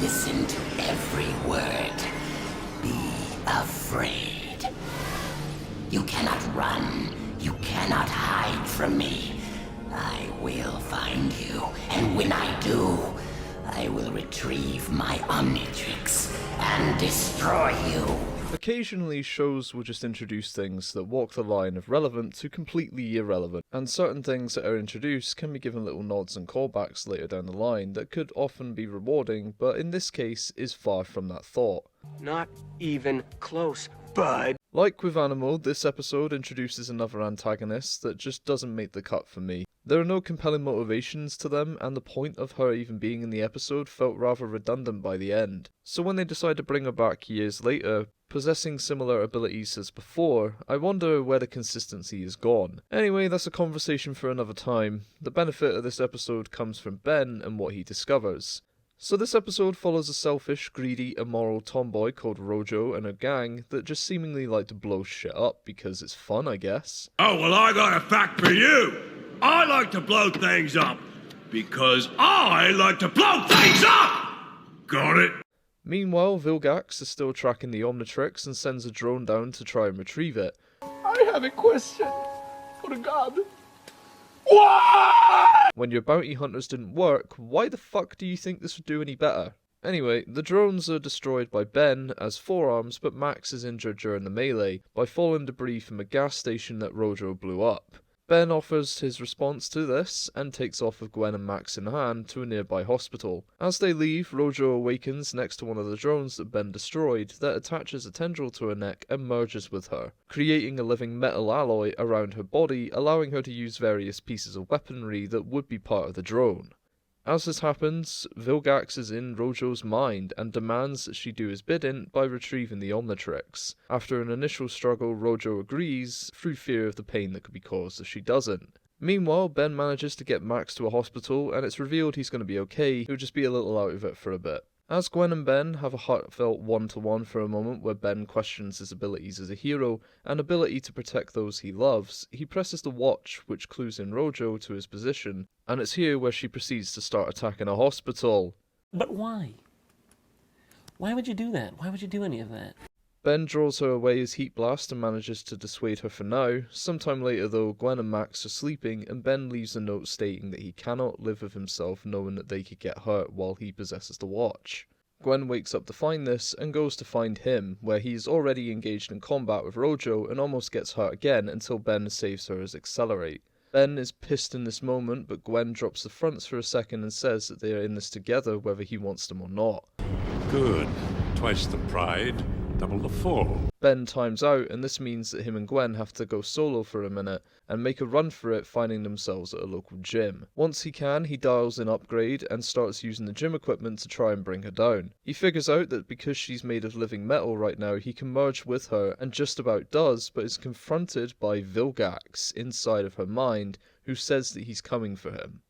Listen to every word. Be afraid. You cannot run. You cannot hide from me. I will find you, and when I do, I will retrieve my Omnitrix and destroy you. Occasionally, shows will just introduce things that walk the line of relevant to completely irrelevant, and certain things that are introduced can be given little nods and callbacks later down the line that could often be rewarding, but in this case is far from that thought. Not even close, bud. Like with Animal, this episode introduces another antagonist that just doesn't make the cut for me. There are no compelling motivations to them, and the point of her even being in the episode felt rather redundant by the end. So when they decide to bring her back years later, possessing similar abilities as before, I wonder where the consistency is gone. Anyway, that's a conversation for another time. The benefit of this episode comes from Ben and what he discovers. So this episode follows a selfish, greedy, immoral tomboy called Rojo and a gang that just seemingly like to blow shit up because it's fun, I guess. Oh, well, I got a fact for you. I like to blow things up because I like to blow things up! Got it? Meanwhile, Vilgax is still tracking the Omnitrix and sends a drone down to try and retrieve it. I have a question for God. What? When your bounty hunters didn't work, why the fuck do you think this would do any better? Anyway, the drones are destroyed by Ben as forearms, but Max is injured during the melee by falling debris from a gas station that Rojo blew up. Ben offers his response to this and takes off with Gwen and Max in hand to a nearby hospital. As they leave, Rojo awakens next to one of the drones that Ben destroyed that attaches a tendril to her neck and merges with her, creating a living metal alloy around her body, allowing her to use various pieces of weaponry that would be part of the drone. As this happens, Vilgax is in Rojo's mind and demands that she do his bidding by retrieving the Omnitrix. After an initial struggle, Rojo agrees, through fear of the pain that could be caused if she doesn't. Meanwhile, Ben manages to get Max to a hospital, and it's revealed he's going to be okay, he'll just be a little out of it for a bit. As Gwen and Ben have a heartfelt one-to-one for a moment where Ben questions his abilities as a hero and ability to protect those he loves, he presses the watch which clues in Rojo to his position, and it's here where she proceeds to start attacking a hospital. But why? Why would you do that? Why would you do any of that? Ben draws her away as heat blast and manages to dissuade her for now. Sometime later though, Gwen and Max are sleeping and Ben leaves a note stating that he cannot live with himself knowing that they could get hurt while he possesses the watch. Gwen wakes up to find this and goes to find him, where he is already engaged in combat with Rojo and almost gets hurt again until Ben saves her as Accelerate. Ben is pissed in this moment, but Gwen drops the fronts for a second and says that they are in this together whether he wants them or not. Good. Twice the pride, double the fall. Ben times out, and this means that him and Gwen have to go solo for a minute and make a run for it, finding themselves at a local gym. Once he can, he dials in Upgrade and starts using the gym equipment to try and bring her down. He figures out that because she's made of living metal right now, he can merge with her, and just about does, but is confronted by Vilgax inside of her mind, who says that he's coming for him.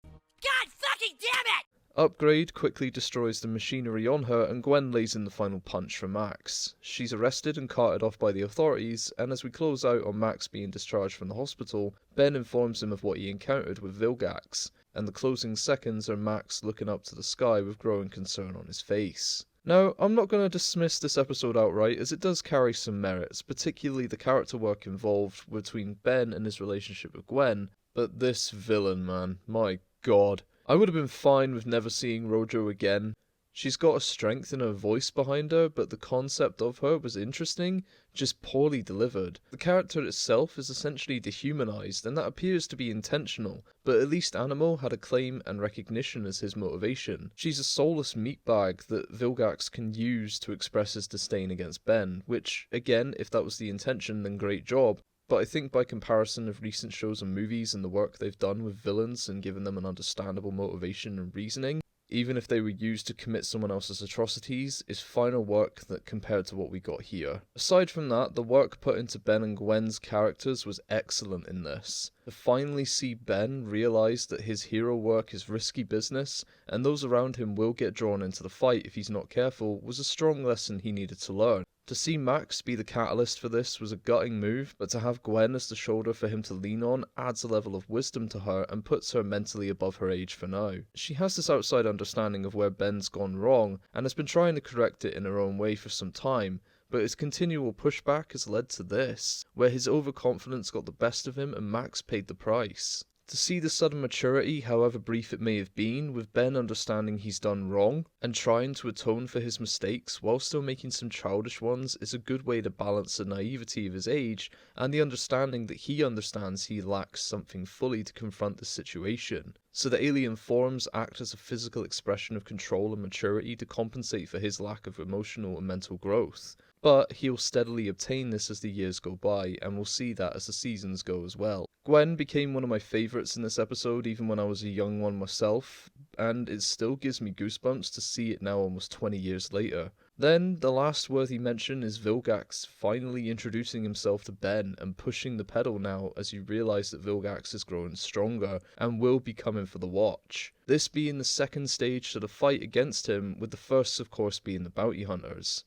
God fucking damn it! Upgrade quickly destroys the machinery on her, and Gwen lays in the final punch for Max. She's arrested and carted off by the authorities, and as we close out on Max being discharged from the hospital, Ben informs him of what he encountered with Vilgax, and the closing seconds are Max looking up to the sky with growing concern on his face. Now, I'm not going to dismiss this episode outright, as it does carry some merits, particularly the character work involved between Ben and his relationship with Gwen, but this villain, man, my god. I would have been fine with never seeing Rojo again. She's got a strength in her voice behind her, but the concept of her was interesting, just poorly delivered. The character itself is essentially dehumanized, and that appears to be intentional, but at least Animal had acclaim and recognition as his motivation. She's a soulless meatbag that Vilgax can use to express his disdain against Ben, which, again, if that was the intention, then great job. But I think by comparison of recent shows and movies and the work they've done with villains and given them an understandable motivation and reasoning, even if they were used to commit someone else's atrocities, is finer work that compared to what we got here. Aside from that, the work put into Ben and Gwen's characters was excellent in this. To finally see Ben realise that his hero work is risky business, and those around him will get drawn into the fight if he's not careful, was a strong lesson he needed to learn. To see Max be the catalyst for this was a gutting move, but to have Gwen as the shoulder for him to lean on adds a level of wisdom to her and puts her mentally above her age for now. She has this outside understanding of where Ben's gone wrong and has been trying to correct it in her own way for some time, but his continual pushback has led to this, where his overconfidence got the best of him and Max paid the price. To see the sudden maturity, however brief it may have been, with Ben understanding he's done wrong and trying to atone for his mistakes while still making some childish ones is a good way to balance the naivety of his age and the understanding that he understands he lacks something fully to confront the situation. So the alien forms act as a physical expression of control and maturity to compensate for his lack of emotional and mental growth. But he'll steadily obtain this as the years go by, and we'll see that as the seasons go as well. Gwen became one of my favourites in this episode even when I was a young one myself, and it still gives me goosebumps to see it now almost 20 years later. Then, the last worthy mention is Vilgax finally introducing himself to Ben and pushing the pedal now as you realise that Vilgax is growing stronger and will be coming for the watch. This being the second stage to the fight against him, with the first of course being the bounty hunters.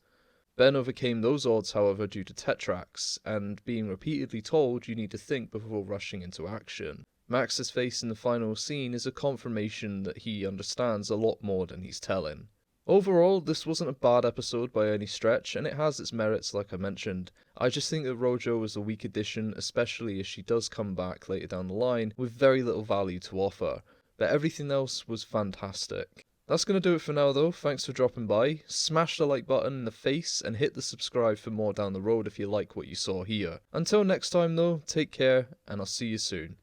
Ben overcame those odds, however, due to Tetrax, and being repeatedly told you need to think before rushing into action. Max's face in the final scene is a confirmation that he understands a lot more than he's telling. Overall, this wasn't a bad episode by any stretch, and it has its merits like I mentioned. I just think that Rojo was a weak addition, especially as she does come back later down the line with very little value to offer, but everything else was fantastic. That's going to do it for now though, thanks for dropping by. Smash the like button in the face and hit the subscribe for more down the road if you like what you saw here. Until next time though, take care and I'll see you soon.